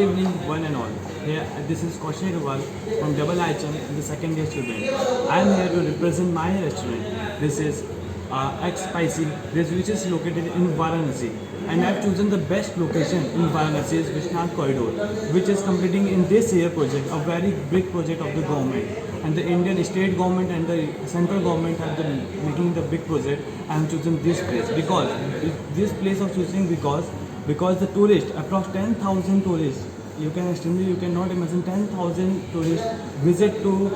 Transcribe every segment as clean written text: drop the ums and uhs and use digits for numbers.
evening, one and all. Here, this is Kaushik Agarwal from Double HM, the second year student. I am here to represent my restaurant. This is X Spicy, which is located in Varanasi. And I have chosen the best location in Varanasi is Vishnath Corridor, which is completing in this year project, a very big project of the government. And the Indian state government and the central government have been making the big project. I have chosen this place because this place of choosing because the tourists, approx 10,000 tourists, you cannot imagine 10,000 tourists visit to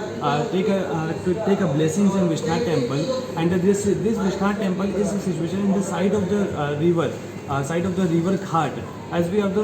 take a blessings in Vishnath temple. And this Vishnath temple is situated in the side of the river Ghat. As we have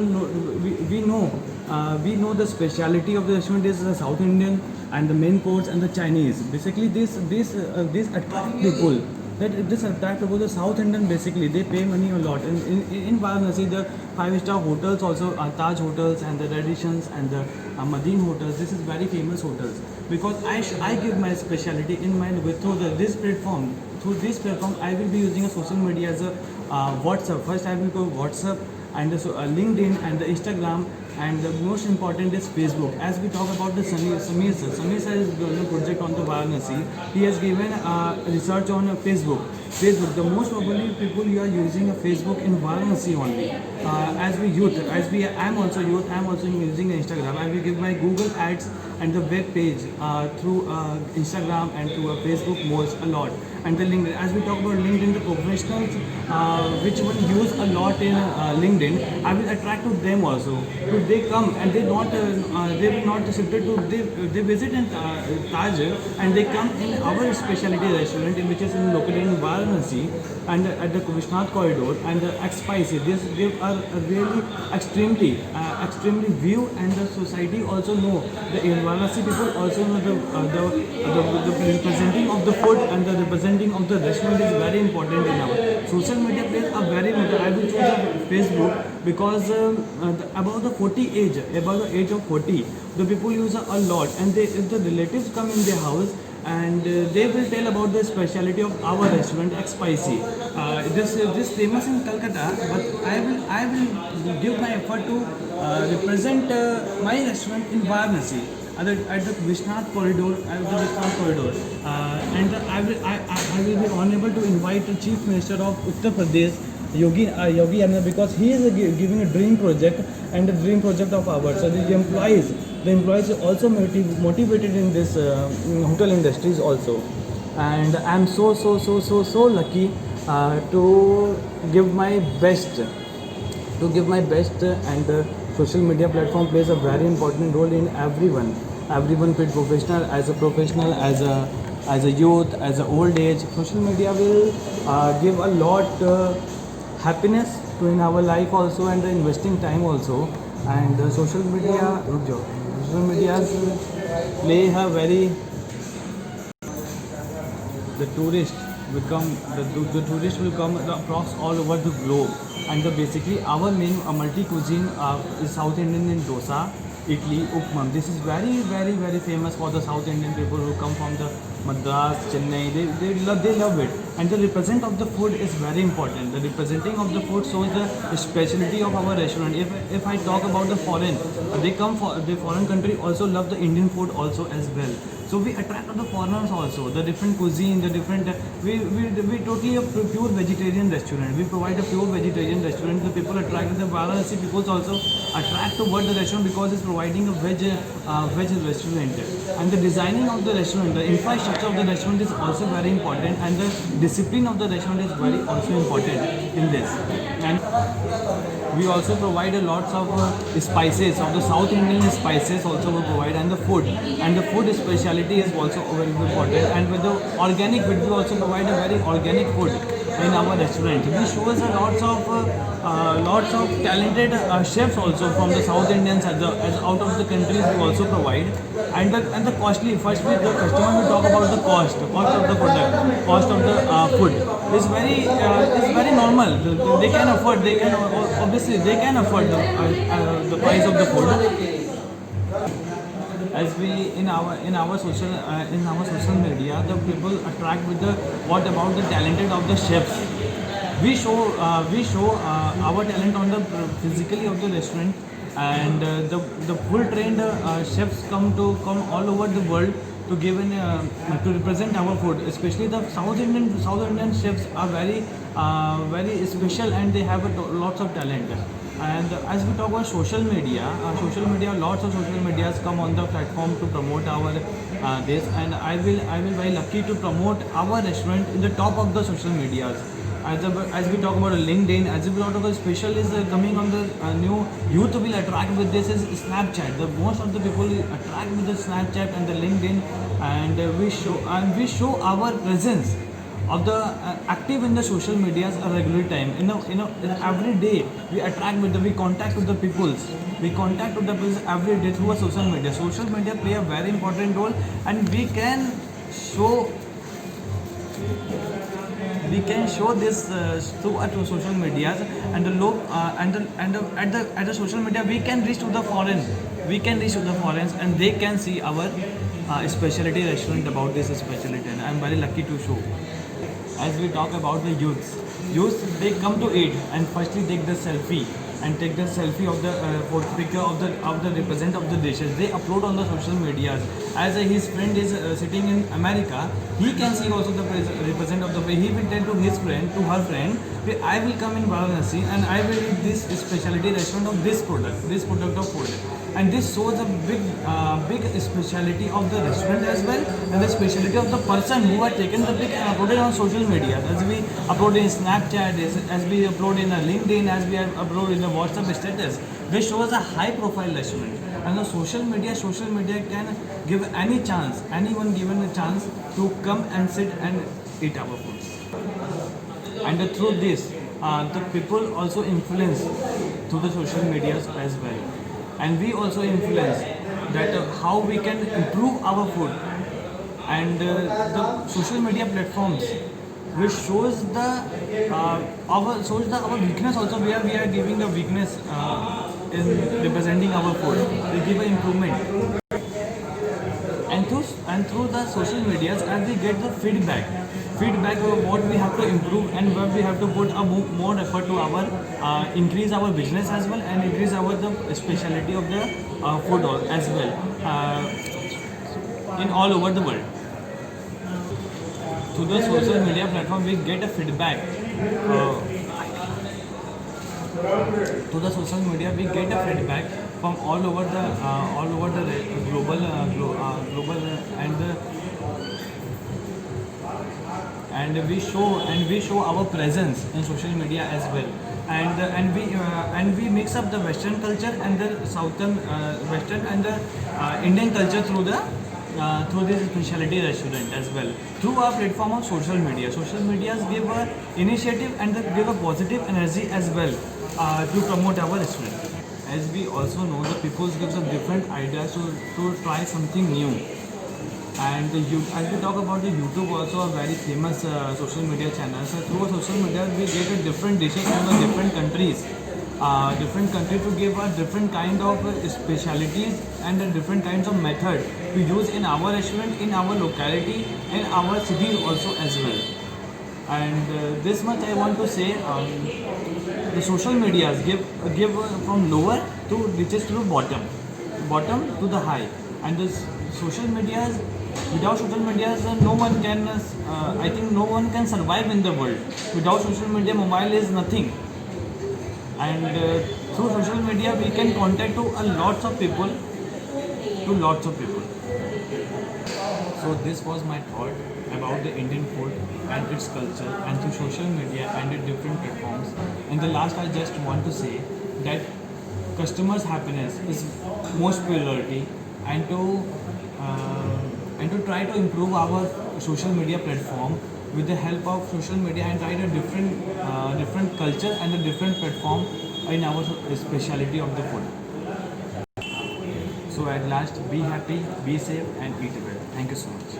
we know the speciality of the restaurant is the South Indian and the main course and the Chinese. Basically, this attract people. This attract people. The South Indian basically they pay money a lot. In Varanasi, the 5-star hotels also Taj hotels and the Radissons and the Madin hotels. This is very famous hotels because I give my speciality in mind through this platform. Through this platform, I will be using a social media as a WhatsApp. First, I will go WhatsApp and LinkedIn and the Instagram, and the most important is Facebook. As we talk about the Samir sir is doing a project on the Varanasi. He has given research on Facebook. The most probably people you are using a Facebook in Varanasi only. I am also youth, I am also using Instagram. I will give my Google ads and the web page through Instagram and through Facebook most a lot. And the LinkedIn, as we talk about LinkedIn, the professionals which will use a lot in LinkedIn, I will attract to them also. So they come and they will not shifted to they visit in Taj and they come in our specialty restaurant which is located in Varanasi and at the Vishnath Corridor and the X Spicy. They are really extremely view, and the society also know the Varanasi people also know the representing of the food and the representing of the restaurant is very important in our social media plays a very important. I will choose Facebook because about the age of 40, the people use a lot, and if the relatives come in their house and they will tell about the speciality of our restaurant X Spicy. This famous in Calcutta, but I will give my effort to represent my restaurant in Varanasi at the Vishnath Corridor, and I will be honorable to invite the Chief Minister of Uttar Pradesh, Yogi Adityanath, because he is giving a dream project and a dream project of ours. So the employees are also motivated in this hotel industries also, and I am so lucky to give my best. And social media platform plays a very important role in everyone be it professional, as a youth, as a old age. Social media will give a lot happiness to in our life also, and the investing time also. And social media play a very the tourist will come across all over the globe, and basically our main multi cuisine is South Indian in dosa, idli, upma. This is very famous for the South Indian people who come from the Madras, Chennai. They love it, and the represent of the food is very important. The representing of the food shows the specialty of our restaurant. If I talk about the foreign, the foreign country also love the Indian food also as well. So we attract the foreigners also, the different cuisine, the different. We totally a pure vegetarian restaurant. We provide a pure vegetarian restaurant. The people attract the Varanasi people also attract toward the restaurant because it's providing a veg restaurant. And the designing of the restaurant, the infrastructure of the restaurant is also very important, and the discipline of the restaurant is very also important in this. And we also provide a lots of spices of the South Indian spices also we provide, and the food speciality is also very important. And with the organic food, we also provide a very organic food in our restaurant. We show us lots of talented chefs also from the South Indians as out of the countries we also provide. And the costly, firstly the customer will talk about the cost of the product, cost of the food is very normal. They can afford, obviously they can afford the price of the food. As we in our social media, the people attract with the what about the talented of the chefs. We show our talent on the physically of the restaurant and the full trained chefs come all over the world to give to represent our food. Especially the South Indian chefs are very special, and they have lots of talent. And as we talk about social media, lots of social medias come on the platform to promote our this, and I will very lucky to promote our restaurant in the top of the social medias. As we talk about LinkedIn, as we talk about special is coming on the new youth will attract with this is Snapchat. The most of the people attract with the Snapchat and the LinkedIn, and we show our presence of the active in the social medias a regular time. Every day we attract with we contact with the peoples. We contact with the peoples every day through a social media. Social media play a very important role, and show we can show this through our social medias, and the low and the, at the social media we can reach to the foreign. We can reach to the foreigners, and they can see our specialty restaurant about this specialty, and I'm very lucky to show. As we talk about the youths they come to eat and firstly take the selfie and take the selfie of the picture of the represent of the dishes. They upload on the social medias. As his friend is sitting in America, he can see also the represent of the. He will tell to his friend, to her friend, I will come in Varanasi and I will eat this specialty restaurant of this product of food. And this shows a big speciality of the restaurant as well, and the speciality of the person who had taken the pic and uploaded on social media. As we upload in Snapchat, as we upload in LinkedIn, as we upload in the WhatsApp status, this shows a high profile restaurant. And the social media can give anyone given a chance to come and sit and eat our food. And through this, the people also influence through the social medias as well. And we also influence that how we can improve our food, and the social media platforms which shows our weakness also, where we are giving the weakness in representing our food. We give an improvement, and through the social medias, as we get the feedback of what we have to improve and where we have to put a more effort to our increase our business as well, and increase our the specialty of the food as well in all over the world. Through the social media platform we get a feedback. To the social media we get a feedback from all over the global and we show our presence in social media as well, and we mix up the Western culture and the Southern Western and the Indian culture through this specialty restaurant as well, through our platform of social media. Social medias give a initiative and they give a positive energy as well to promote our restaurant. As we also know, the people gives us different ideas to try something new. And as we talk about the YouTube, also a very famous social media channel. So through social media, we get a different dishes from the different countries. To give a different kind of specialities and different kinds of method to use in our restaurant, in our locality, in our cities also as well. And this much I want to say, the social medias give from lower to reaches to the bottom to the high. And the social medias, without social medias, no one can, I think no one can survive in the world. Without social media, mobile is nothing. And through social media we can contact to lots of people. So this was my thought about the Indian food and its culture, and through social media and the different platforms. In the last, I just want to say that customers' happiness is most priority, and to try to improve our social media platform with the help of social media, and try a different culture and a different platform in our speciality of the food. So at last, be happy, be safe, and eat well. Thank you so much.